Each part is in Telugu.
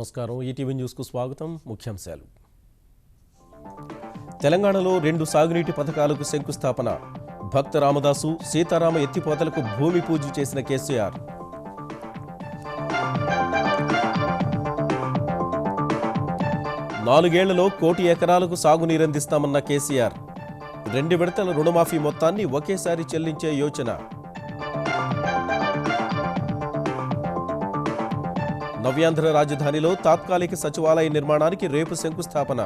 నమస్కారం. ఈటీవీ న్యూస్కు స్వాగతం. ముఖ్యాంశాలు. తెలంగాణలో 2 సాగునీటి పథకాలకు శంకుస్థాపన. భక్త రామదాసు, సీతారామ ఎత్తిపోతలకు భూమి పూజ చేసిన కేసీఆర్. నాలుగేళ్లలో 1 కోటి ఎకరాలకు సాగునీరందిస్తామన్న కేసీఆర్. 2 విడతల రుణమాఫీ మొత్తాన్ని ఒకేసారి చెల్లించే యోచన. నవ్యాంధ్ర రాజధానిలో తాత్కాలిక సచివాలయ నిర్మాణానికి రేపు శంకుస్థాపన.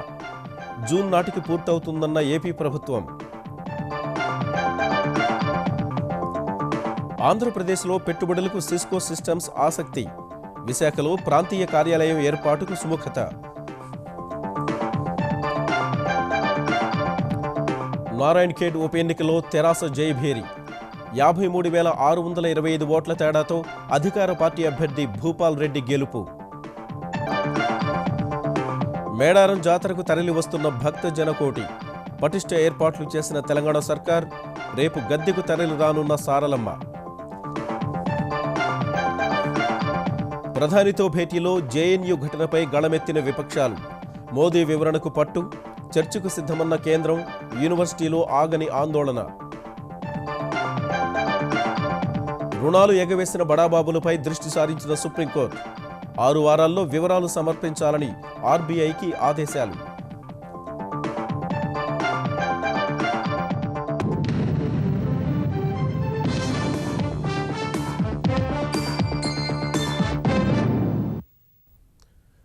జూన్ నాటికి పూర్తవుతుందన్న ఏపీ ప్రభుత్వం. ఆంధ్రప్రదేశ్లో పెట్టుబడులకు సిస్కో సిస్టమ్స్ ఆసక్తి. విశాఖలో ప్రాంతీయ కార్యాలయం ఏర్పాటుకు సుముఖత. నారాయణఖేడ్ ఉప ఎన్నికలో తెరాస జయభేరి. 53,625 ఓట్ల తేడాతో అధికార పార్టీ అభ్యర్థి భూపాల్ రెడ్డి గెలుపు. మేడారం జాతరకు తరలి వస్తున్న భక్త జనకోటి. పటిష్ట ఏర్పాట్లు చేసిన తెలంగాణ సర్కార్. రేపు గద్దెకు తరలి రానున్న సారలమ్మ. ప్రధానితో భేటీలో జేఎన్యూ ఘటనపై గళమెత్తిన విపక్షాలు. మోదీ వివరణకు పట్టు. చర్చకు సిద్ధమన్న కేంద్రం. యూనివర్సిటీలో ఆగని ఆందోళన. రుణాలు ఎగవేసిన బడాబాబులపై దృష్టి సారించిన సుప్రీంకోర్టు. 6 వారాల్లో వివరాలు సమర్పించాలని ఆర్బీఐకి ఆదేశాలు.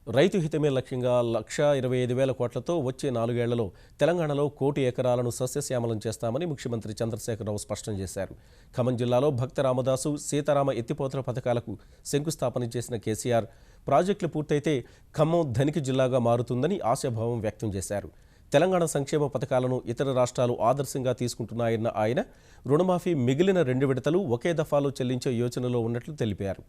రైతు హితమే లక్ష్యంగా 1,25,000 కోట్లతో వచ్చే 4 ఏళ్లలో తెలంగాణలో 1 కోటి ఎకరాలను సస్యశ్యామలం చేస్తామని ముఖ్యమంత్రి చంద్రశేఖరరావు స్పష్టం చేశారు. ఖమ్మం జిల్లాలో భక్త రామదాసు, సీతారామ ఎత్తిపోతల పథకాలకు శంకుస్థాపన చేసిన కేసీఆర్ ప్రాజెక్టులు పూర్తయితే ఖమ్మం ధనిక జిల్లాగా మారుతుందని ఆశాభావం వ్యక్తం చేశారు. తెలంగాణ సంక్షేమ పథకాలను ఇతర రాష్ట్రాలు ఆదర్శంగా తీసుకుంటున్నాయన్న ఆయన రుణమాఫీ మిగిలిన 2 విడతలు ఒకే దఫాలో చెల్లించే యోచనలో ఉన్నట్లు తెలిపారు.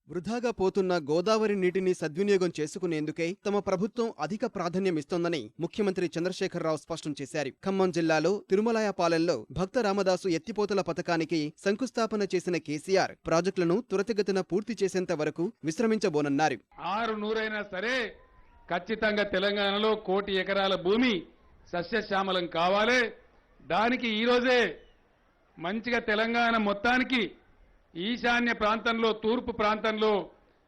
వృధాగా పోతున్న గోదావరి నీటిని సద్వినియోగం చేసుకునేందుకే తమ ప్రభుత్వం అధిక ప్రాధాన్యం ఇస్తోందని ముఖ్యమంత్రి చంద్రశేఖరరావు స్పష్టం చేశారు. ఖమ్మం జిల్లాలో తిరుమలాయపాలెంలో భక్త రామదాసు ఎత్తిపోతల పథకానికి శంకుస్థాపన చేసిన కేసీఆర్ ప్రాజెక్టులను త్వరితగతిన పూర్తి చేసేంత వరకు విశ్రమించబోనన్నారు. 600 సరే ఖచ్చితంగా తెలంగాణలో 1 కోటి ఎకరాల భూమి సస్యశ్యామలం కావాలి. దానికి ఈరోజే మంచిగా తెలంగాణ మొత్తానికి ఈశాన్య ప్రాంతంలో, తూర్పు ప్రాంతంలో,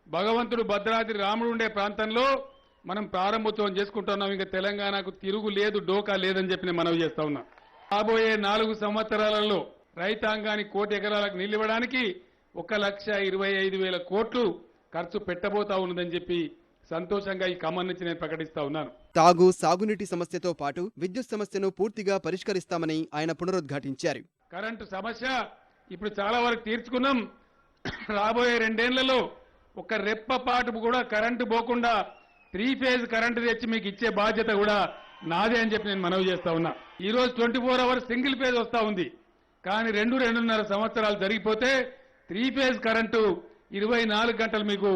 భగవంతుడు భద్రాద్రి రాముడు ఉండే ప్రాంతంలో మనం ప్రారంభోత్సవం చేసుకుంటున్నాం. ఇంకా తెలంగాణకు తిరుగు లేదు, డోకా లేదని చెప్పి నేను మనవి చేస్తా ఉన్నా. రాబోయే 4 సంవత్సరాలలో రైతాంగానికి 1 కోటి ఎకరాలకు నిలివడానికి 1,25,000 కోట్లు ఖర్చు పెట్టబోతా ఉన్నదని చెప్పి సంతోషంగా ఈ ఖమ్మం నుంచి నేను ప్రకటిస్తా ఉన్నాను. తాగు, సాగునీటి సమస్యతో పాటు విద్యుత్ సమస్యను పూర్తిగా పరిష్కరిస్తామని ఆయన పునరుద్ఘాటించారు. కరెంటు సమస్య ఇప్పుడు చాలా వరకు తీర్చుకున్నాం. రాబోయే 2 ఏళ్లలో ఒక రెప్పపాటు కూడా కరెంటు పోకుండా 3 ఫేజ్ కరెంటు తెచ్చి మీకు ఇచ్చే బాధ్యత కూడా నాదే అని చెప్పి నేను మనవి చేస్తా ఉన్నా. ఈరోజు 24 అవర్స్ సింగిల్ ఫేజ్ వస్తా ఉంది. కానీ 2-2.5 సంవత్సరాలు జరిగిపోతే 3 ఫేజ్ కరెంటు 24 గంటలు మీకు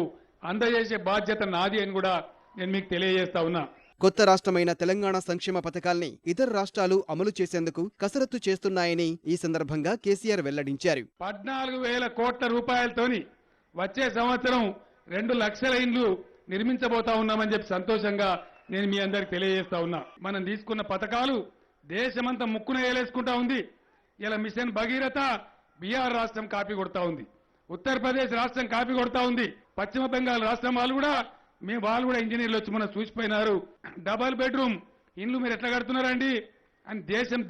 అందజేసే బాధ్యత నాది అని కూడా నేను మీకు తెలియజేస్తా ఉన్నా. కొత్త రాష్ట్రమైన తెలంగాణ సంక్షేమ పథకాల్ని ఇతర రాష్ట్రాలు అమలు చేసేందుకు కసరత్తు చేస్తున్నాయని ఈ సందర్భంగా కేసీఆర్ వెల్లడించారు. 14,000 కోట్ల రూపాయలతోని వచ్చే సంవత్సరం 2 లక్షల ఇండ్లు నిర్మించబోతా ఉన్నామని చెప్పి సంతోషంగా నేను మీ అందరికి తెలియజేస్తా ఉన్నా. మనం తీసుకున్న పథకాలు దేశమంతా ముక్కున ఏలేసుకుంటా ఉంది. ఇలా మిషన్ భగీరథ బీహార్ రాష్ట్రం కాపీ కొడతా ఉంది, ఉత్తరప్రదేశ్ రాష్ట్రం కాపీ కొడతా ఉంది, పశ్చిమ బెంగాల్ రాష్ట్రం వాళ్ళు కూడా ఇంజనీర్లు వచ్చి మనం చూసిపోయినారు. 2 బెడ్రూమ్ ఇండ్లు మీరు ఎట్లా కడుతున్నారండి అని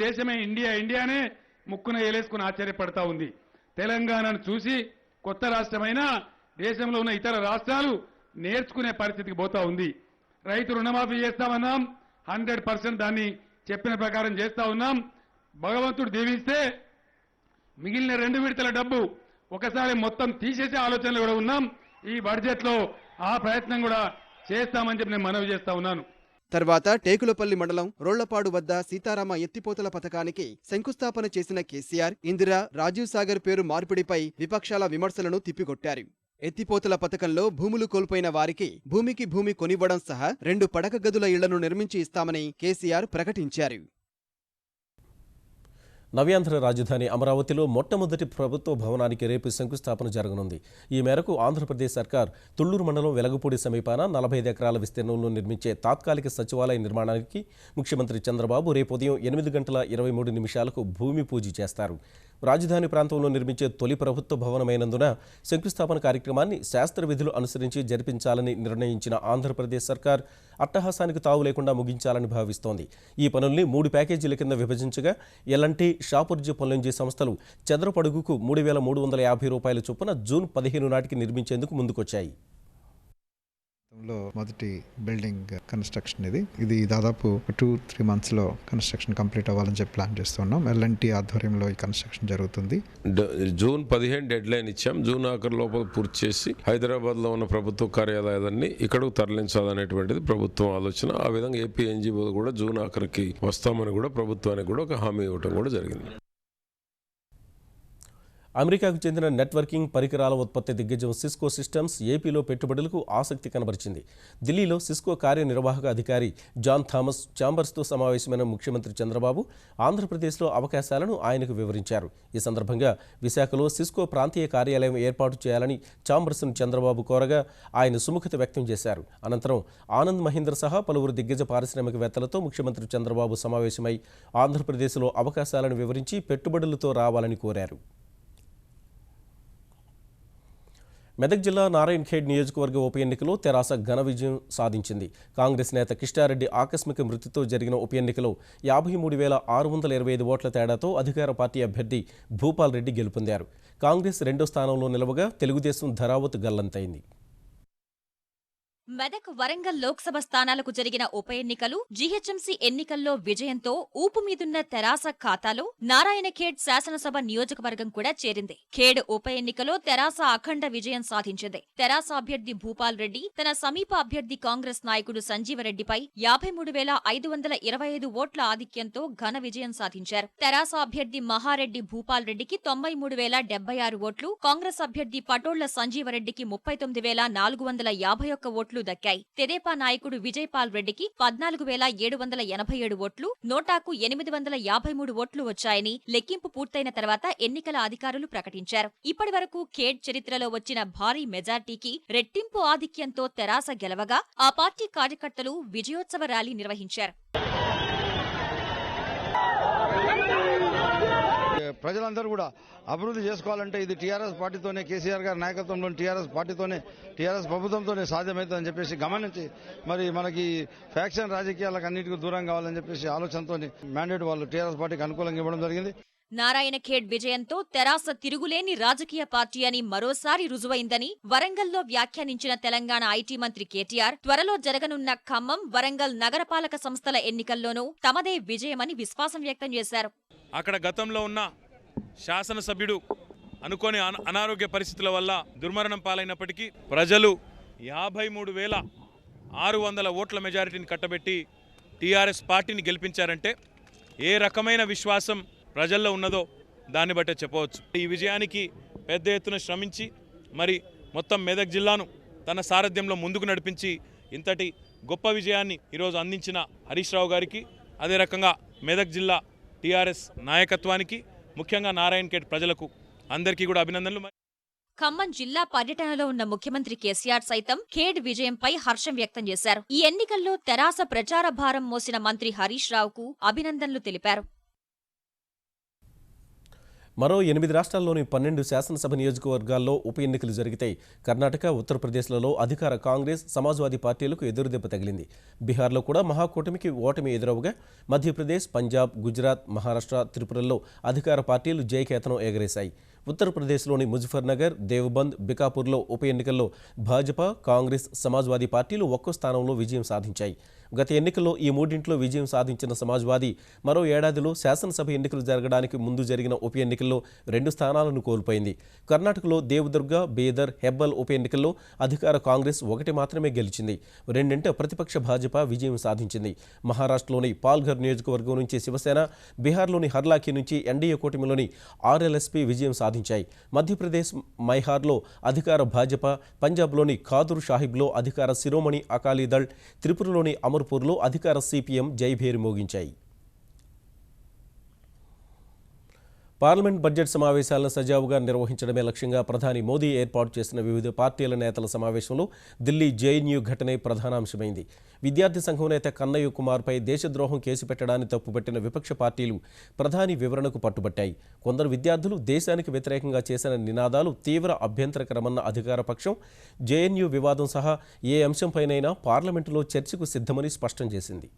దేశమే ఇండియానే ముక్కున ఏలేసుకుని ఆశ్చర్యపడతా ఉంది. తెలంగాణను చూసి కొత్త రాష్ట్రమైనా దేశంలో ఉన్న ఇతర రాష్ట్రాలు నేర్చుకునే పరిస్థితికి పోతా ఉంది. రైతు రుణమాఫీ చేస్తామన్నాం, 100% దాన్ని చెప్పిన ప్రకారం చేస్తా ఉన్నాం. భగవంతుడు దీవిస్తే మిగిలిన 2 విడతల డబ్బు ఒకసారి మొత్తం తీసేసే ఆలోచనలు కూడా ఉన్నాం. ఈ బడ్జెట్ లో ఆ ప్రయత్నం కూడా చేస్తామని చెప్పి నేను మనవి చేస్తా ఉన్నాను. తర్వాత టేకులపల్లి మండలం రోళ్లపాడు వద్ద సీతారామ ఎత్తిపోతల పథకానికి శంకుస్థాపన చేసిన కేసీఆర్ ఇందిరా, రాజీవ్ సాగర్ పేరు మార్పిడిపై విపక్షాల విమర్శలను తిప్పికొట్టారు. ఎత్తిపోతల పథకంలో భూములు కోల్పోయిన వారికి భూమికి భూమి కొనివ్వడం సహా 2 పడక గదుల ఇళ్లను నిర్మించి ఇస్తామని కేసీఆర్ ప్రకటించారు. నవ్యాంధ్ర రాజధాని అమరావతిలో మొట్టమొదటి ప్రభుత్వ భవనానికి రేపు శంకుస్థాపన జరగనుంది. ఈ మేరకు ఆంధ్రప్రదేశ్ సర్కార్ తుళ్లూరు మండలం వెలగపూడి సమీపాన 45 ఎకరాల విస్తీర్ణంలో నిర్మించే తాత్కాలిక సచివాలయ నిర్మాణానికి ముఖ్యమంత్రి చంద్రబాబు రేపు ఉదయం 8:23 భూమి పూజ చేస్తారు. రాజధాని ప్రాంతంలో నిర్మించే తొలి ప్రభుత్వ భవనమైనందున శంకుస్థాపన కార్యక్రమాన్ని శాస్త్ర విధులు అనుసరించి జరిపించాలని నిర్ణయించిన ఆంధ్రప్రదేశ్ సర్కార్ అట్టహాసానికి తావు లేకుండా ముగించాలని భావిస్తోంది. ఈ పనుల్ని 3 ప్యాకేజీల కింద విభజించగా ఎల్ఎన్టీ, షాపుర్జీ పొల్లంజీ సంస్థలు చదరపు అడుగుకు ₹3,350 చొప్పున జూన్ 15 నాటికి నిర్మించేందుకు ముందుకొచ్చాయి. మొదటి బిల్డింగ్ కన్స్ట్రక్షన్ ఇది దాదాపు 2-3 మంత్స్లో కన్స్ట్రక్షన్ కంప్లీట్ అవ్వాలని చెప్పి ప్లాన్ చేస్తున్నాం. ఎల్ఎన్టీ ఆధ్వర్యంలో ఈ కన్స్ట్రక్షన్ జరుగుతుంది. జూన్ 15 డెడ్ లైన్ ఇచ్చాం. జూన్ ఆఖరు లోపల పూర్తి చేసి హైదరాబాద్లో ఉన్న ప్రభుత్వ కార్యాలయాలన్నీ ఇక్కడకు తరలించాలనేటువంటిది ప్రభుత్వం ఆలోచన. ఆ విధంగా ఏపీ ఎన్జీఓ కూడా జూన్ ఆఖరికి వస్తామని కూడా ప్రభుత్వానికి కూడా ఒక హామీ ఇవ్వడం కూడా జరిగింది. అమెరికాకు చెందిన నెట్వర్కింగ్ పరికరాల ఉత్పత్తి దిగ్గజం సిస్కో సిస్టమ్స్ ఏపీలో పెట్టుబడులకు ఆసక్తి కనబరిచింది. ఢిల్లీలో సిస్కో కార్యనిర్వాహక అధికారి జాన్ థామస్ ఛాంబర్స్తో సమావేశమైన ముఖ్యమంత్రి చంద్రబాబు ఆంధ్రప్రదేశ్లో అవకాశాలను ఆయనకు వివరించారు. ఈ సందర్భంగా విశాఖలో సిస్కో ప్రాంతీయ కార్యాలయం ఏర్పాటు చేయాలని ఛాంబర్స్ను చంద్రబాబు కోరగా ఆయన సుముఖత వ్యక్తం చేశారు. అనంతరం ఆనంద్ మహీంద్ర సహా పలువురు దిగ్గజ పారిశ్రామికవేత్తలతో ముఖ్యమంత్రి చంద్రబాబు సమావేశమై ఆంధ్రప్రదేశ్లో అవకాశాలను వివరించి పెట్టుబడులతో రావాలని కోరారు. మెదక్ జిల్లా నారాయణఖేడ్ నియోజకవర్గ ఉప ఎన్నికలో తెరాస ఘన విజయం సాధించింది. కాంగ్రెస్ నేత కిష్టారెడ్డి ఆకస్మిక మృతితో జరిగిన ఉప ఎన్నికలో 53,625 ఓట్ల తేడాతో అధికార పార్టీ అభ్యర్థి భూపాల్ రెడ్డి గెలుపొందారు. కాంగ్రెస్ రెండో స్థానంలో నిలవగా తెలుగుదేశం ధరావత్ గల్లంతైంది. మెదక్, వరంగల్ లోక్సభ స్థానాలకు జరిగిన ఉప ఎన్నికలు, జీహెచ్ఎంసీ ఎన్నికల్లో విజయంతో ఊపు మీదున్న తెరాస ఖాతాలో నారాయణఖేడ్ శాసనసభ నియోజకవర్గం కూడా చేరింది. ఖేడ్ ఉప ఎన్నికలో తెరాస అఖండ విజయం సాధించింది. తెరాస అభ్యర్థి భూపాల్ రెడ్డి తన సమీప అభ్యర్థి కాంగ్రెస్ నాయకుడు సంజీవరెడ్డిపై 53,525 ఓట్ల ఆధిక్యంతో ఘన విజయం సాధించారు. తెరాస అభ్యర్థి మహారెడ్డి భూపాల్ రెడ్డికి 93,076 ఓట్లు, కాంగ్రెస్ అభ్యర్థి పటోళ్ల సంజీవరెడ్డికి 39,451 ఓట్లు దక్కాయి. తెదేపా నాయకుడు విజయపాల్ రెడ్డికి 14,787 ఓట్లు, నోటాకు 853 ఓట్లు వచ్చాయని లెక్కింపు పూర్తయిన తర్వాత ఎన్నికల అధికారులు ప్రకటించారు. ఇప్పటి వరకు ఖేడ్ చరిత్రలో వచ్చిన భారీ మెజార్టీకి రెట్టింపు ఆధిక్యంతో తెరాస గెలవగా ఆ పార్టీ కార్యకర్తలు విజయోత్సవ ర్యాలీ నిర్వహించారు. ప్రజలందరూ కూడా అభివృద్ధి చేసుకోవాలంటే ఇది టీఆర్ఎస్ పార్టీతోనే, కేసీఆర్ గారి నాయకత్వంలోని టీఆర్ఎస్ పార్టీతోనే, టీఆర్ఎస్ ప్రభుత్వంతోనే సాధ్యమవుతుందని చెప్పేసి గమనించి మరి మనకి ఫ్యాక్షన్ రాజకీయాలకు అన్నిటికీ దూరం కావాలని చెప్పేసి ఆలోచనతో మ్యాండేట్ వాళ్ళు టీఆర్ఎస్ పార్టీకి అనుకూలంగా ఇవ్వడం జరిగింది. నారాయణఖేడ్ విజయంతో తెరాస తిరుగులేని రాజకీయ పార్టీ అని మరోసారి రుజువైందని వరంగల్లో వ్యాఖ్యానించిన తెలంగాణ ఐటీ మంత్రి కేటీఆర్ త్వరలో జరగనున్న ఖమ్మం, వరంగల్ నగరపాలక సంస్థల ఎన్నికల్లోనూ తమదే విజయమని విశ్వాసం వ్యక్తం చేశారు. అక్కడ గతంలో ఉన్న శాసనసభ్యుడు అనుకోని అనారోగ్య పరిస్థితుల వల్ల దుర్మరణం పాలైనప్పటికీ ప్రజలు 53,600 ఓట్ల మెజారిటీని కట్టబెట్టి టీఆర్ఎస్ పార్టీని గెలిపించారంటే ఏ రకమైన విశ్వాసం ప్రజల్లో ఉన్నదో దాన్ని బట్టే చెప్పవచ్చు. ఈ విజయానికి పెద్ద ఎత్తున శ్రమించి మరి మొత్తం మెదక్ జిల్లాను తన సారథ్యంలో ముందుకు నడిపించి ఇంతటి గొప్ప విజయాన్ని ఈరోజు అందించిన హరీష్ రావు గారికి, అదే రకంగా మెదక్ జిల్లా టీఆర్ఎస్ నాయకత్వానికి, ముఖ్యంగా నారాయణఖేడ్ ప్రజలకు అందరికీ కూడా అభినందనలు. ఖమ్మం జిల్లా పర్యటనలో ఉన్న ముఖ్యమంత్రి కేసీఆర్ సైతం ఖేడ్ విజయంపై హర్షం వ్యక్తం చేశారు. ఈ ఎన్నికల్లో తెరాస ప్రచార భారం మోసిన మంత్రి హరీష్ రావుకు అభినందనలు తెలిపారు. మరో 8 రాష్ట్రాల్లోని 12 శాసనసభ నియోజకవర్గాల్లో ఉప ఎన్నికలు జరిగితే కర్ణాటక, ఉత్తరప్రదేశ్లలో అధికార కాంగ్రెస్, సమాజ్వాదీ పార్టీలకు ఎదురుదెబ్బ తగిలింది. బీహార్లో కూడా మహాకూటమికి ఓటమి ఎదురవగా మధ్యప్రదేశ్, పంజాబ్, గుజరాత్, మహారాష్ట్ర, త్రిపురల్లో అధికార పార్టీలు జయకేతనం ఎగరేశాయి. ఉత్తరప్రదేశ్లోని ముజఫర్నగర్, దేవబంద్, బికాపూర్లో ఉప ఎన్నికల్లో భాజపా, కాంగ్రెస్, సమాజ్వాదీ పార్టీలు ఒక్కో స్థానంలో విజయం సాధించాయి. గత ఎన్నికల్లో ఈ మూడింట్లో విజయం సాధించిన సమాజ్వాదీ మరో ఏడాదిలో శాసనసభ ఎన్నికలు జరగడానికి ముందు జరిగిన ఉప ఎన్నికల్లో 2 స్థానాలను కోల్పోయింది. కర్ణాటకలో దేవదుర్గ, బీదర్, హెబ్బల్ ఉప ఎన్నికల్లో అధికార కాంగ్రెస్ 1 మాత్రమే గెలిచింది. 2 ప్రతిపక్ష భాజపా విజయం సాధించింది. మహారాష్ట్రలోని పాల్ఘర్ నియోజకవర్గం నుంచి శివసేన, బీహార్లోని హర్లాఖీ నుంచి ఎన్డీఏ కూటమిలోని ఆర్ఎల్ఎస్పీ విజయం సాధించాయి. మధ్యప్రదేశ్ మైహార్లో అధికార భాజపా, పంజాబ్లోని ఖాదూర్ సాహిబ్లో అధికార శిరోమణి అకాలీదళ్, త్రిపురలోని అమర్పూర్లో అధికార సిపిఎం జైభేరి మోగించాయి. పార్లమెంట్ బడ్జెట్ సమావేశాలను సజావుగా నిర్వహించడమే లక్ష్యంగా ప్రధాని మోదీ ఏర్పాటు చేసిన వివిధ పార్టీల నేతల సమావేశంలో ఢిల్లీ జేఎన్యూ ఘటనే ప్రధానాంశమైంది. విద్యార్థి సంఘం నేత కన్నయ్య కుమార్పై దేశద్రోహం కేసు పెట్టడాన్ని తప్పుపట్టిన విపక్ష పార్టీలు ప్రధాని వివరణకు పట్టుబట్టాయి. కొందరు విద్యార్థులు దేశానికి వ్యతిరేకంగా చేసిన నినాదాలు తీవ్ర అభ్యంతరకరమన్న అధికార పక్షం జేఎన్యూ వివాదం సహా ఏ అంశంపైనైనా పార్లమెంటులో చర్చకు సిద్ధమని స్పష్టం చేసింది.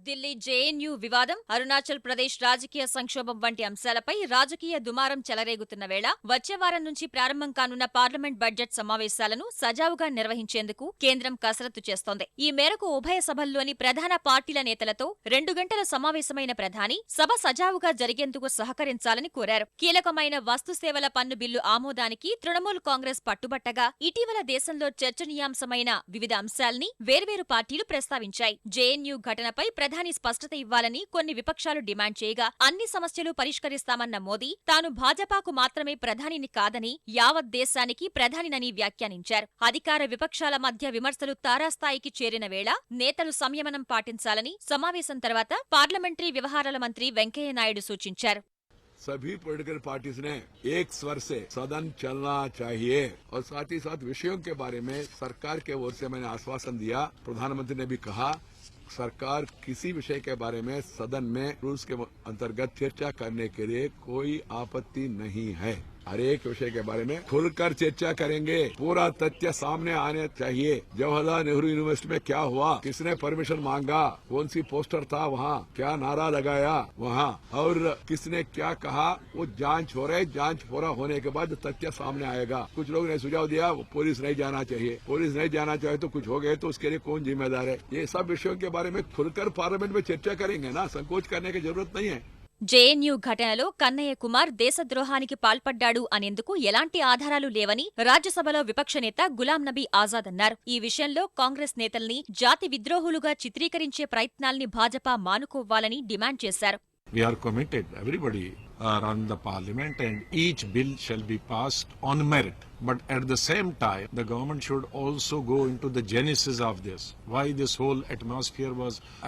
ఢిల్లీ జేఎన్యూ వివాదం, అరుణాచల్ ప్రదేశ్ రాజకీయ సంక్షోభం వంటి అంశాలపై రాజకీయ దుమారం చెలరేగుతున్న వేళ వచ్చే వారం నుంచి ప్రారంభం కానున్న పార్లమెంట్ బడ్జెట్ సమావేశాలను సజావుగా నిర్వహించేందుకు కేంద్రం కసరత్తు చేస్తోంది. ఈ మేరకు ఉభయ సభల్లోని ప్రధాన పార్టీల నేతలతో 2 గంటల సమావేశమైన ప్రధాని సభ సజావుగా జరిగేందుకు సహకరించాలని కోరారు. కీలకమైన వస్తు సేవల పన్ను బిల్లు ఆమోదానికి తృణమూల్ కాంగ్రెస్ పట్టుబట్టగా ఇటీవల దేశంలో చర్చనీయాంశమైన వివిధ అంశాల్ని వేర్వేరు పార్టీలు ప్రస్తావించాయి. జేఎన్యూ ఘటనపై ప్రధాని స్పష్టత ఇవ్వాలని కొన్ని విపక్షాలు డిమాండ్ చేయగా అన్ని సమస్యలు పరిష్కరిస్తామన్న మోదీ తాను భాజపాకు మాత్రమే ప్రధానిని కాదని యావత్ దేశానికి ప్రధానినని వ్యాఖ్యానించారు. అధికార విపక్షాల మధ్య విమర్శలు తారాస్థాయికి చేరిన వేళ నేతలు సంయమనం పాటించాలని సమావేశం తర్వాత పార్లమెంటరీ వ్యవహారాల మంత్రి వెంకయ్యనాయుడు సూచించారు. सभी पॉलिटिकल पार्टीज ने एक स्वर से सदन चलना चाहिए और साथ ही साथ विषयों के बारे में सरकार के ओर से मैंने आश्वासन दिया। प्रधानमंत्री ने भी कहा सरकार किसी विषय के बारे में सदन में रूल्स के अंतर्गत चर्चा करने के लिए कोई आपत्ति नहीं है। हर एक विषय के बारे में खुलकर चर्चा करेंगे। पूरा तथ्य सामने आने चाहिए। जवाहरलाल नेहरू यूनिवर्सिटी में क्या हुआ, किसने परमिशन मांगा, कौन सी पोस्टर था वहाँ, क्या नारा लगाया वहाँ, और किसने क्या कहा, वो जांच हो रही। जांच पूरा होने के बाद तथ्य सामने आएगा। कुछ लोग ने सुझाव दिया पुलिस नहीं जाना चाहिए। पुलिस नहीं जाना चाहिए तो कुछ हो गए तो उसके लिए कौन जिम्मेदार है। ये सब विषयों के बारे में खुलकर पार्लियामेंट में चर्चा करेंगे ना, संकोच करने की जरूरत नहीं है। జేఎన్యూ ఘటనలో కన్నయ్య కుమార్ దేశద్రోహానికి పాల్పడ్డాడు అనేందుకు ఎలాంటి ఆధారాలు లేవని రాజ్యసభలో విపక్ష నేత గులాం నబీ ఆజాద్ అన్నారు. ఈ విషయంలో కాంగ్రెస్ నేతల్ని జాతి విద్రోహులుగా చిత్రీకరించే ప్రయత్నాల్ని భాజపా మానుకోవాలని డిమాండ్ చేశారు. We are committed, everybody around the parliament, and each bill shall be passed on merit. But at the same time, the government should also go into the genesis of this. Why this whole atmosphere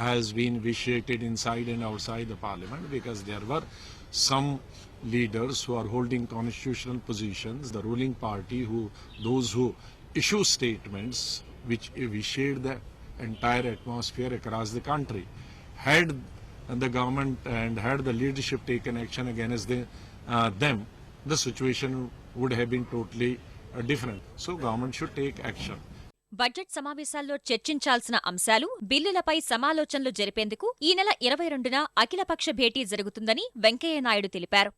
has been vitiated inside and outside the parliament? Because there were some leaders who are holding constitutional positions, the ruling party, those who issue statements which vitiate the entire atmosphere across the country. Had the government and had the leadership taken action against them, the situation would have been totally different. So government should take action. Budget సమావేశాల్లో చర్చించాల్సిన అంశాలు, బిల్లులపై సమాలోచనలు జరిపేందుకు ఈ నెల 22న అఖిలపక్ష భేటీ జరుగుతుందని వెంకయ్యనాయుడు తెలిపారు.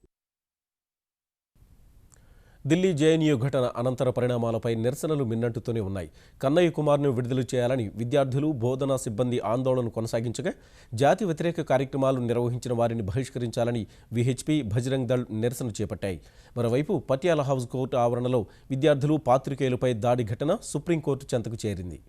ఢిల్లీ జేఎన్యూ ఘటన అనంతర పరిణామాలపై నిరసనలు మిన్నంటుతూనే ఉన్నాయి. కన్నయ్య కుమార్ను విడుదల చేయాలని విద్యార్థులు, బోధనా సిబ్బంది ఆందోళన కొనసాగించగా జాతి వ్యతిరేక కార్యక్రమాలు నిర్వహించిన వారిని బహిష్కరించాలని విహెచ్పి, బజరంగ్ దళ్ నిరసన చేపట్టాయి. మరోవైపు పటియాలా హౌస్ కోర్టు ఆవరణలో విద్యార్థులు, పాత్రికేయులపై దాడి ఘటన సుప్రీంకోర్టు చెంతకు చేరింది.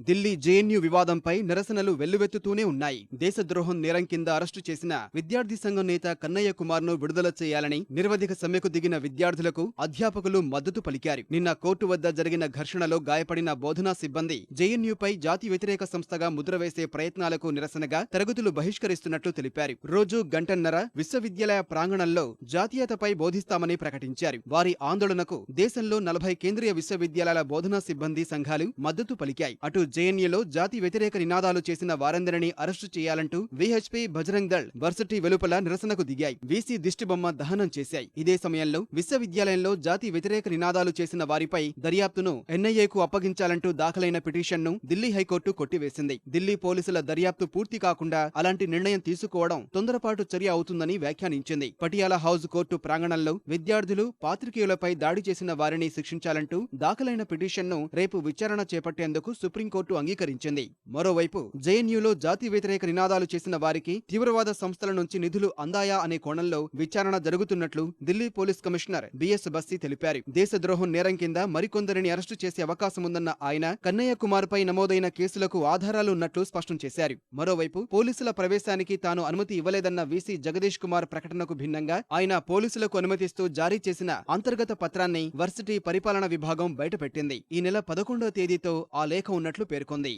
ఢిల్లీ జేఎన్యూ వివాదంపై నిరసనలు వెల్లువెత్తుతూనే ఉన్నాయి. దేశద్రోహం నేరం కింద అరెస్టు చేసిన విద్యార్థి సంఘం నేత కన్నయ్య కుమార్ను విడుదల చేయాలని నిరవధిక సమ్మెకు దిగిన విద్యార్థులకు అధ్యాపకులు మద్దతు పలికారు. నిన్న కోర్టు వద్ద జరిగిన ఘర్షణలో గాయపడిన బోధనా సిబ్బంది జేఎన్యూపై జాతి వ్యతిరేక సంస్థగా ముద్ర వేసే ప్రయత్నాలకు నిరసనగా తరగతులు బహిష్కరిస్తున్నట్లు తెలిపారు. రోజు గంటన్నర విశ్వవిద్యాలయ ప్రాంగణంలో జాతీయతపై బోధిస్తామని ప్రకటించారు. వారి ఆందోళనకు దేశంలో 40 కేంద్రీయ విశ్వవిద్యాలయాల బోధనా సిబ్బంది సంఘాలు మద్దతు పలికాయి. అటు జేఎన్యూలో జాతి వ్యతిరేక నినాదాలు చేసిన వారందరినీ అరెస్టు చేయాలంటూ విహెచ్పి, బజరంగ్ దళ్ వర్సిటీ వెలుపల నిరసనకు దిగాయి. వీసీ దిష్టిబొమ్మ దహనం చేశాయి. ఇదే సమయంలో విశ్వవిద్యాలయంలో జాతి వ్యతిరేక నినాదాలు చేసిన వారిపై దర్యాప్తును ఎన్ఐఏకు అప్పగించాలంటూ దాఖలైన పిటిషన్ను ఢిల్లీ హైకోర్టు కొట్టివేసింది. ఢిల్లీ పోలీసుల దర్యాప్తు పూర్తి కాకుండా అలాంటి నిర్ణయం తీసుకోవడం తొందరపాటు చర్య అవుతుందని వ్యాఖ్యానించింది. పటియాలా హౌస్ కోర్టు ప్రాంగణంలో విద్యార్థులు, పాత్రికేయులపై దాడి చేసిన వారిని శిక్షించాలంటూ దాఖలైన పిటిషన్ను రేపు విచారణ చేపట్టేందుకు సుప్రీంకోర్టు అంగీకరించింది. మరోవైపు జేఎన్యూలో జాతి వ్యతిరేక నినాదాలు చేసిన వారికి తీవ్రవాద సంస్థల నుంచి నిధులు అందాయా అనే కోణంలో విచారణ జరుగుతున్నట్లు ఢిల్లీ పోలీస్ కమిషనర్ బిఎస్ బస్సి తెలిపారు. దేశద్రోహం నేరం కింద మరికొందరిని అరెస్టు చేసే అవకాశముందన్న ఆయన కన్నయ్య కుమార్ పై నమోదైన కేసులకు ఆధారాలు ఉన్నట్లు స్పష్టం చేశారు. మరోవైపు పోలీసుల ప్రవేశానికి తాను అనుమతి ఇవ్వలేదన్న వీసీ జగదీష్ కుమార్ ప్రకటనకు భిన్నంగా ఆయన పోలీసులకు అనుమతిస్తూ జారీ చేసిన అంతర్గత పత్రాన్ని వర్సిటీ పరిపాలనా విభాగం బయటపెట్టింది. ఈ నెల 11వ తేదీతో ఆ లేఖ ఉన్నట్లు పేర్కొంది.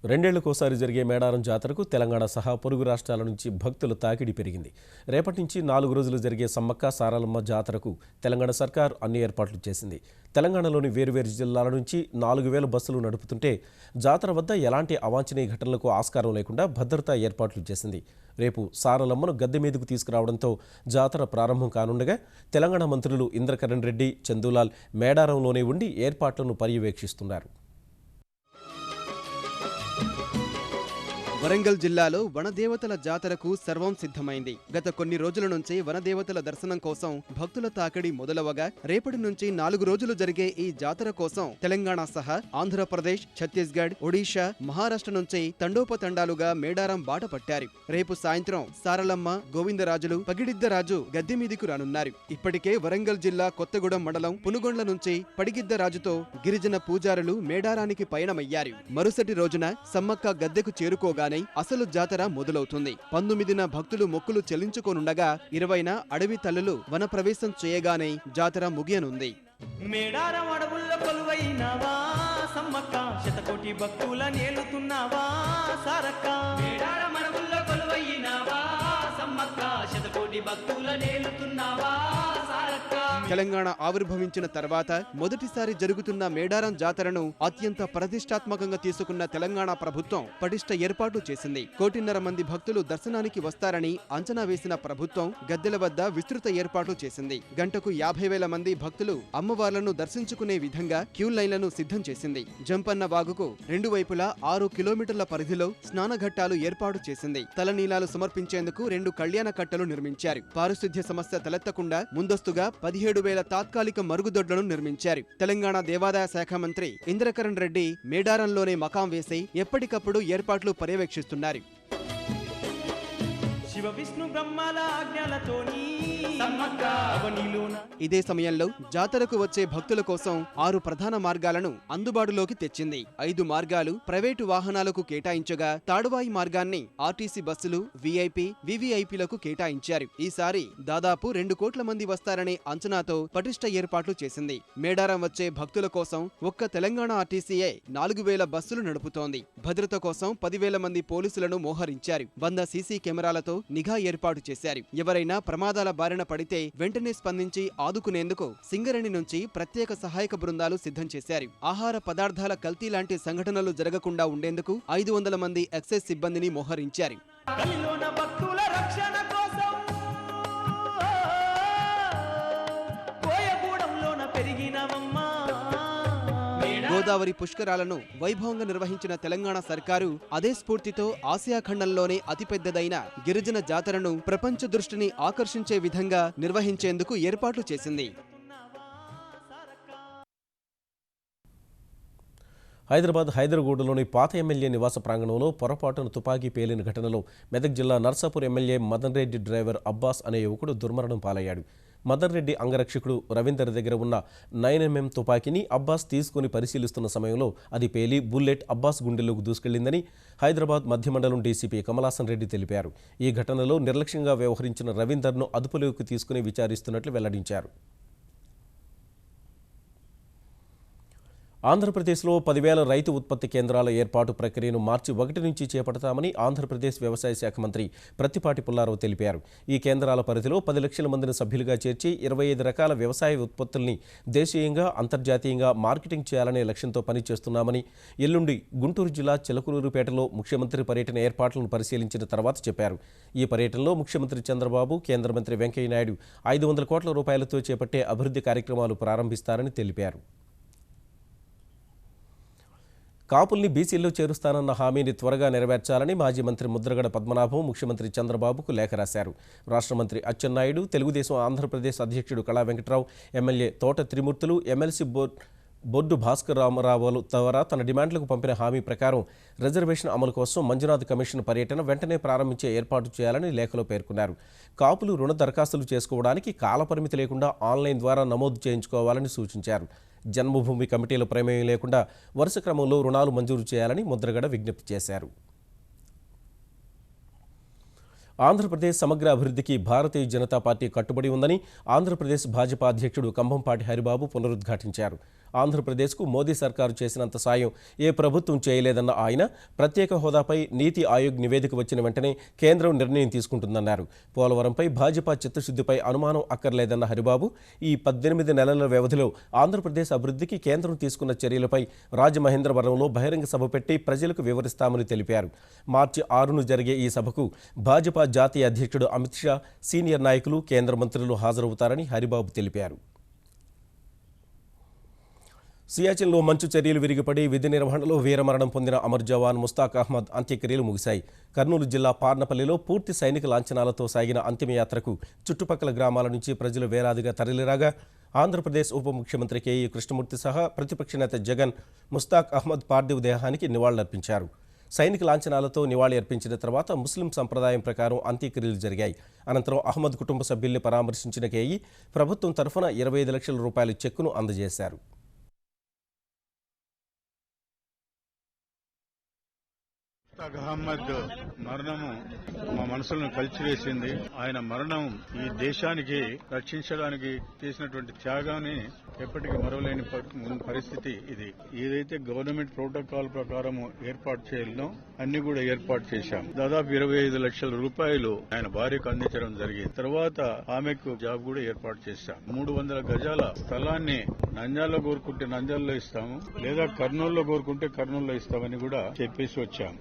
రెండేళ్లకోసారి జరిగే మేడారం జాతరకు తెలంగాణ సహా పొరుగు రాష్ట్రాల నుంచి భక్తుల తాకిడి పెరిగింది. రేపటి నుంచి 4 రోజులు జరిగే సమ్మక్క సారలమ్మ జాతరకు తెలంగాణ సర్కార్ అన్ని ఏర్పాట్లు చేసింది. తెలంగాణలోని వేరువేరు జిల్లాల నుంచి 4000 బస్సులు నడుపుతుంటే జాతర వద్ద ఎలాంటి అవాంఛనీయ ఘటనలకు ఆస్కారం లేకుండా భద్రతా ఏర్పాట్లు చేసింది. రేపు సారలమ్మను గద్దె మీదకు తీసుకురావడంతో జాతర ప్రారంభం కానుండగా తెలంగాణ మంత్రులు ఇంద్రకరణ్ రెడ్డి, చందూలాల్ మేడారంలోనే ఉండి ఏర్పాట్లను పర్యవేక్షిస్తున్నారు. వరంగల్ జిల్లాలో వనదేవతల జాతరకు సర్వం సిద్ధమైంది. గత కొన్ని రోజుల నుంచి వనదేవతల దర్శనం కోసం భక్తుల తాకిడి మొదలవగా రేపటి నుంచి 4 రోజులు జరిగే ఈ జాతర కోసం తెలంగాణ సహా ఆంధ్రప్రదేశ్, ఛత్తీస్గఢ్, ఒడిషా, మహారాష్ట్ర నుంచి తండోపతండాలుగా మేడారం బాట పట్టారు. రేపు సాయంత్రం సారలమ్మ, గోవిందరాజులు, పగిడిద్దరాజు గద్దె మీదికి రానున్నారు. ఇప్పటికే వరంగల్ జిల్లా కొత్తగూడెం మండలం పునుగొండ్ల నుంచి పడిగిద్దరాజుతో గిరిజన పూజారులు మేడారానికి పయనమయ్యారు. మరుసటి రోజున సమ్మక్క గద్దెకు చేరుకోగా అసలు జాతర మొదలవుతుంది. 19న భక్తులు మొక్కులు చెల్లించుకోనుండగా 20న అడవి తల్లులు వనప్రవేశం చేయగానే జాతర ముగియనుంది. మేడారం అడవుల్లో కొలువైనావా సమ్మక్క, శతకోటి భక్తుల నేలుతున్నావా సారక్క. మేడారం అడవుల్లో కొలువైనావా సమ్మక్క, శతకోటి భక్తుల నేలుతున్నావా సారక్క. తెలంగాణ ఆవిర్భవించిన తర్వాత మొదటిసారి జరుగుతున్న మేడారం జాతరను అత్యంత ప్రతిష్టాత్మకంగా తీసుకున్న తెలంగాణ ప్రభుత్వం పటిష్ట ఏర్పాటు చేసింది. 1.5 మంది భక్తులు దర్శనానికి వస్తారని అంచనా వేసిన ప్రభుత్వం గద్దెల వద్ద విస్తృత ఏర్పాట్లు చేసింది. గంటకు 50,000 మంది భక్తులు అమ్మవార్లను దర్శించుకునే విధంగా క్యూ లైన్లను సిద్ధం చేసింది. జంపన్న వాగుకు 2 వైపులా 6 కిలోమీటర్ల పరిధిలో స్నానఘట్టాలు ఏర్పాటు చేసింది. తలనీలాలు సమర్పించేందుకు 2 కళ్యాణ కట్టలు నిర్మించారు. పారిశుద్ధ్య సమస్య తలెత్తకుండా ముందస్తుగా 17,000 తాత్కాలిక మరుగుదొడ్లను నిర్మించారు. తెలంగాణ దేవాదాయ శాఖ మంత్రి ఇంద్రకరణ్ రెడ్డి మేడారంలోనే మకాం వేసి ఎప్పటికప్పుడు ఏర్పాట్లు పర్యవేక్షిస్తున్నారు. శివ విష్ణు బ్రహ్మల ఆజ్ఞలతోని ఇదే సమయంలో జాతరకు వచ్చే భక్తుల కోసం 6 ప్రధాన మార్గాలను అందుబాటులోకి తెచ్చింది. 5 మార్గాలు ప్రైవేటు వాహనాలకు కేటాయించగా తాడువాయి మార్గాన్ని ఆర్టీసీ బస్సులు, వీఐపీ, వీవీఐపీలకు కేటాయించారు. ఈసారి దాదాపు 2 కోట్ల మంది వస్తారనే అంచనాతో పటిష్ట ఏర్పాట్లు చేసింది. మేడారం వచ్చే భక్తుల కోసం ఒక్క తెలంగాణ ఆర్టీసీయే 4,000 బస్సులు నడుపుతోంది. భద్రత కోసం 10,000 మంది పోలీసులను మోహరించారు. 100 సీసీ కెమెరాలతో నిఘా ఏర్పాటు చేశారు. ఎవరైనా ప్రమాదాల బారిన పడితే వెంటనే స్పందించి ఆదుకునేందుకు సింగరేణి నుంచి ప్రత్యేక సహాయక బృందాలు సిద్ధం చేశారు. ఆహార పదార్థాల కల్తీ లాంటి సంఘటనలు జరగకుండా ఉండేందుకు 500 మంది ఎక్సైజ్ సిబ్బందిని మోహరించారు. గోదావరి పుష్కరాలను వైభవంగా నిర్వహించిన తెలంగాణ సర్కారు అదే స్ఫూర్తితో ఆసియా ఖండంలోనే అతిపెద్దదైన గిరిజన జాతరను ప్రపంచ దృష్టిని ఆకర్షించే విధంగా నిర్వహించేందుకు ఏర్పాట్లు చేసింది. హైదరాబాద్ హైదర్గూడలోని పాత ఎమ్మెల్యే నివాస ప్రాంగణంలో పొరపాటున తుపాకీ పేలిన ఘటనలో మెదక్ జిల్లా నర్సాపూర్ ఎమ్మెల్యే మదన్ రెడ్డి డ్రైవర్ అబ్బాస్ అనే యువకుడు దుర్మరణం పాలయ్యాడు. మదన్ రెడ్డి అంగరక్షకుడు రవీందర్ దగ్గర ఉన్న 9mm తుపాకీని అబ్బాస్ తీసుకుని పరిశీలిస్తున్న సమయంలో అది పేలి బుల్లెట్ అబ్బాస్ గుండెల్లోకి దూసుకెళ్లిందని హైదరాబాద్ మధ్యమండలం డీసీపీ కమలాసన్ రెడ్డి తెలిపారు. ఈ ఘటనలో నిర్లక్ష్యంగా వ్యవహరించిన రవీందర్ను అదుపులోకి తీసుకుని విచారిస్తున్నట్లు వెల్లడించారు. ఆంధ్రప్రదేశ్లో 10,000 రైతు ఉత్పత్తి కేంద్రాల ఏర్పాటు ప్రక్రియను మార్చి 1 నుంచి చేపడతామని ఆంధ్రప్రదేశ్ వ్యవసాయ శాఖ మంత్రి ప్రత్తిపాటి పుల్లారావు తెలిపారు. ఈ కేంద్రాల పరిధిలో 10 లక్షల మందిని సభ్యులుగా చేర్చి 25 రకాల వ్యవసాయ ఉత్పత్తుల్ని దేశీయంగా, అంతర్జాతీయంగా మార్కెటింగ్ చేయాలనే లక్ష్యంతో పనిచేస్తున్నామని ఎల్లుండి గుంటూరు జిల్లా చిలకలూరుపేటలో ముఖ్యమంత్రి పర్యటన ఏర్పాట్లను పరిశీలించిన తర్వాత చెప్పారు. ఈ పర్యటనలో ముఖ్యమంత్రి చంద్రబాబు, కేంద్ర మంత్రి వెంకయ్యనాయుడు 500 కోట్ల రూపాయలతో చేపట్టే అభివృద్ధి కార్యక్రమాలు ప్రారంభిస్తారని తెలిపారు. కాపుల్ని బీసీల్లో చేరుస్తానన్న హామీని త్వరగా నెరవేర్చాలని మాజీ మంత్రి ముద్రగడ పద్మనాభం ముఖ్యమంత్రి చంద్రబాబుకు లేఖ రాశారు. రాష్ట్ర మంత్రి అచ్చెన్నాయుడు, తెలుగుదేశం ఆంధ్రప్రదేశ్ అధ్యక్షుడు కళా వెంకట్రావు, ఎమ్మెల్యే తోట త్రిమూర్తులు, ఎమ్మెల్సీ బొడ్డు భాస్కర్ రామారావు ద్వారా తన డిమాండ్లకు పంపిన హామీ ప్రకారం రిజర్వేషన్ అమలు కోసం మంజునాథ్ కమిషన్ పర్యటన వెంటనే ప్రారంభించే ఏర్పాటు చేయాలని లేఖలో పేర్కొన్నారు. కాపులు రుణ దరఖాస్తులు చేసుకోవడానికి కాలపరిమితి లేకుండా ఆన్లైన్ ద్వారా నమోదు చేయించుకోవాలని సూచించారు. జన్మభూమి కమిటీల ప్రమేయం లేకుండా వరుస క్రమంలో రుణాలు మంజూరు చేయాలని ముద్రగడ విజ్ఞప్తి చేశారు. ఆంధ్రప్రదేశ్ సమగ్ర అభివృద్ధికి భారతీయ జనతా పార్టీ కట్టుబడి ఉందని ఆంధ్రప్రదేశ్ భాజపా అధ్యక్షుడు కంభంపాటి హరిబాబు పునరుద్ఘాటించారు. ఆంధ్రప్రదేశ్కు మోదీ సర్కారు చేసినంత సాయం ఏ ప్రభుత్వం చేయలేదన్న ఆయన ప్రత్యేక హోదాపై నీతి ఆయోగ్ నివేదిక వచ్చిన వెంటనే కేంద్రం నిర్ణయం తీసుకుంటుందన్నారు. పోలవరంపై భాజపా చిత్తశుద్ధిపై అనుమానం అక్కర్లేదన్న హరిబాబు ఈ 18 నెలల వ్యవధిలో ఆంధ్రప్రదేశ్ అభివృద్ధికి కేంద్రం తీసుకున్న చర్యలపై రాజమహేంద్రవరంలో బహిరంగ సభ పెట్టి ప్రజలకు వివరిస్తామని తెలిపారు. మార్చి 6ను జరిగే ఈ సభకు భాజపా జాతీయ అధ్యక్షుడు అమిత్ షా, సీనియర్ నాయకులు, కేంద్ర మంత్రులు హాజరవుతారని హరిబాబు తెలిపారు. సియాచిన్లో మంచు చర్యలు విరిగిపడి విధి నిర్వహణలో వీరమరణం పొందిన అమర్ జవాన్ ముస్తాక్ అహ్మద్ అంత్యక్రియలు ముగిశాయి. కర్నూలు జిల్లా పార్నపల్లిలో పూర్తి సైనిక లాంఛనాలతో సాగిన అంతిమయాత్రకు చుట్టుపక్కల గ్రామాల నుంచి ప్రజలు వేలాదిగా తరలిరాగా ఆంధ్రప్రదేశ్ ఉప ముఖ్యమంత్రి కేఈ కృష్ణమూర్తి సహా ప్రతిపక్ష నేత జగన్ ముస్తాక్ అహ్మద్ పార్థివ దేహానికి నివాళులర్పించారు. సైనిక లాంఛనాలతో నివాళి అర్పించిన తర్వాత ముస్లిం సంప్రదాయం ప్రకారం అంత్యక్రియలు జరిగాయి. అనంతరం అహ్మద్ కుటుంబ సభ్యుల్ని పరామర్శించిన కేఈ ప్రభుత్వం తరఫున 25 లక్షల రూపాయల చెక్కును అందజేశారు. అహ్మద్ మరణము మా మనసులను కలిచివేసింది. ఆయన మరణం ఈ దేశానికి రక్షించడానికి చేసినటువంటి త్యాగాన్ని ఎప్పటికీ మరవలేని పరిస్థితి ఇది. ఏదైతే గవర్నమెంట్ ప్రోటోకాల్ ప్రకారం ఏర్పాటు చేయాలనో అన్ని కూడా ఏర్పాటు చేశాం. దాదాపు 25 లక్షల రూపాయలు ఆయన భార్యకు అందించడం జరిగింది. తర్వాత ఆమెకు జాబ్ కూడా ఏర్పాటు చేశాం. 300 గజాల స్థలాన్ని నంద్యాలలో కోరుకుంటే నంద్యాలలో ఇస్తాము, లేదా కర్నూలులో కోరుకుంటే కర్నూలులో ఇస్తామని కూడా చెప్పేసి వచ్చాం.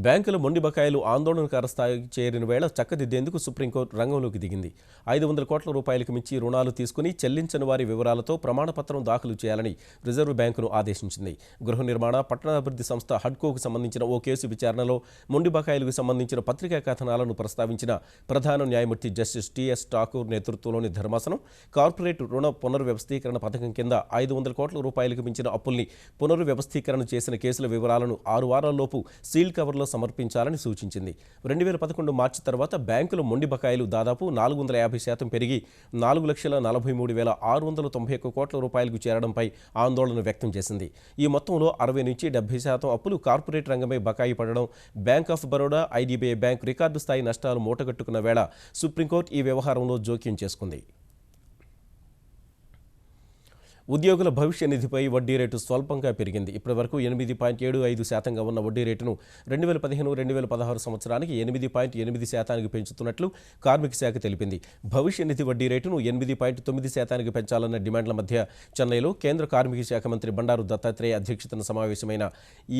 బ్యాంకుల మొండి బకాయిలు ఆందోళనకర స్థాయికి చేరిన వేళ చక్కదిద్దేందుకు సుప్రీంకోర్టు రంగంలోకి దిగింది. 500 కోట్ల రూపాయలకు మించి రుణాలు తీసుకుని చెల్లించని వారి వివరాలతో ప్రమాణపత్రం దాఖలు చేయాలని రిజర్వ్ బ్యాంకును ఆదేశించింది. గృహ నిర్మాణ, పట్టణాభివృద్ధి సంస్థ హడ్కోకు సంబంధించిన ఓ కేసు విచారణలో మొండి బకాయిలకు సంబంధించిన పత్రికా కథనాలను ప్రస్తావించిన ప్రధాన న్యాయమూర్తి జస్టిస్ టిఎస్ ఠాకూర్ నేతృత్వంలోని ధర్మాసనం కార్పొరేట్ రుణ పునర్వ్యవస్థీకరణ పథకం కింద 500 కోట్ల రూపాయలకు మించిన అప్పుల్ని పునర్వ్యవస్థీకరణ చేసిన కేసుల వివరాలను 6 వారాల్లోపు సీల్ కవర్లో సమర్పించాలని సూచించింది. 2011 మార్చి తర్వాత బ్యాంకుల మొండి బకాయిలు దాదాపు 450% పెరిగి 4,43,691 కోట్ల రూపాయలకు చేరడంపై ఆందోళన వ్యక్తం చేసింది. ఈ మొత్తంలో 60 నుంచి 70% అప్పులు కార్పొరేట్ రంగమే బకాయి పడడం, bank of Baroda, IDBI bank record స్థాయి నష్టాలు మూటగట్టుకున్న వేళ సుప్రీంకోర్టు ఈ వ్యవహారంలో జోక్యం చేసుకుంది. ఉద్యోగుల భవిష్య నిధిపై వడ్డీ రేటు స్వల్పంగా పెరిగింది. ఇప్పటివరకు 8.75% ఉన్న వడ్డీ రేటును 2015-2016 సంవత్సరానికి 8.8% పెంచుతున్నట్లు కార్మిక శాఖ తెలిపింది. భవిష్య నిధి వడ్డీ రేటును 8.9% పెంచాలన్న డిమాండ్ల మధ్య చెన్నైలో కేంద్ర కార్మిక శాఖ మంత్రి బండారు దత్తాత్రేయ అధ్యక్షతన సమావేశమైన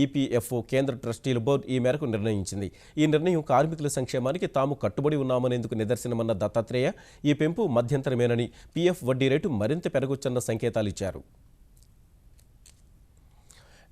ఈపీఎఫ్ఓ కేంద్ర ట్రస్టీల బోర్డు ఈ మేరకు నిర్ణయించింది. ఈ నిర్ణయం కార్మికుల సంక్షేమానికి తాము కట్టుబడి ఉన్నామనేందుకు నిదర్శనమన్న దత్తాత్రేయ ఈ పెంపు మధ్యంతరమేనని, పీఎఫ్ వడ్డీ రేటు మరింత పెరగొచ్చన్న సంకేతాలు ఇచ్చారు.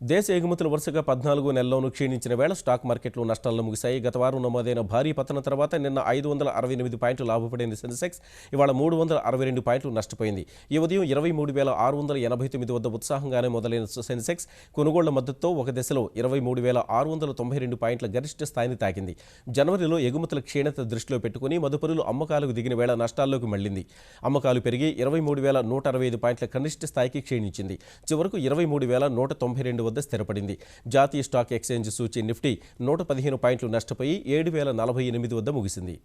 దేశ ఎగుమతులు వరుసగా 14 నెలల్లోనూ క్షీణించిన వేళ స్టాక్ మార్కెట్లు నష్టాలను ముగిశాయి. గత వారం నమోదైన భారీ పతనం తర్వాత నిన్న 568 పాయింట్లు లాభపడిన సెన్సెక్స్ ఇవాళ 362 పాయింట్లు నష్టపోయింది. ఈ ఉదయం 23,689 వద్ద ఉత్సాహంగానే మొదలైన సెన్సెక్స్ కొనుగోళ్ల మద్దతుతో ఒక దశలో 23,692 పాయింట్ల గరిష్ట స్థాయిని తాకింది. జనవరిలో ఎగుమతుల క్షీణత దృష్టిలో పెట్టుకుని మదుపరులు అమ్మకాలకు దిగిన వేళ నష్టాల్లోకి మళ్లింది. అమ్మకాలు పెరిగి 23,165 పాయింట్ల కనిష్ట స్థాయికి క్షీణించింది. చివరకు 23,192 వద్ద స్థిరపడింది. జాతీయ స్టాక్ ఎక్స్చేంజ్ సూచీ నిఫ్టీ 115 పాయింట్లు నష్టపోయి 7,048 వద్ద ముగిసింది.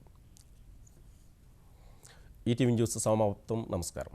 ఈటీవీ న్యూస్ సమాప్తం. నమస్కారం.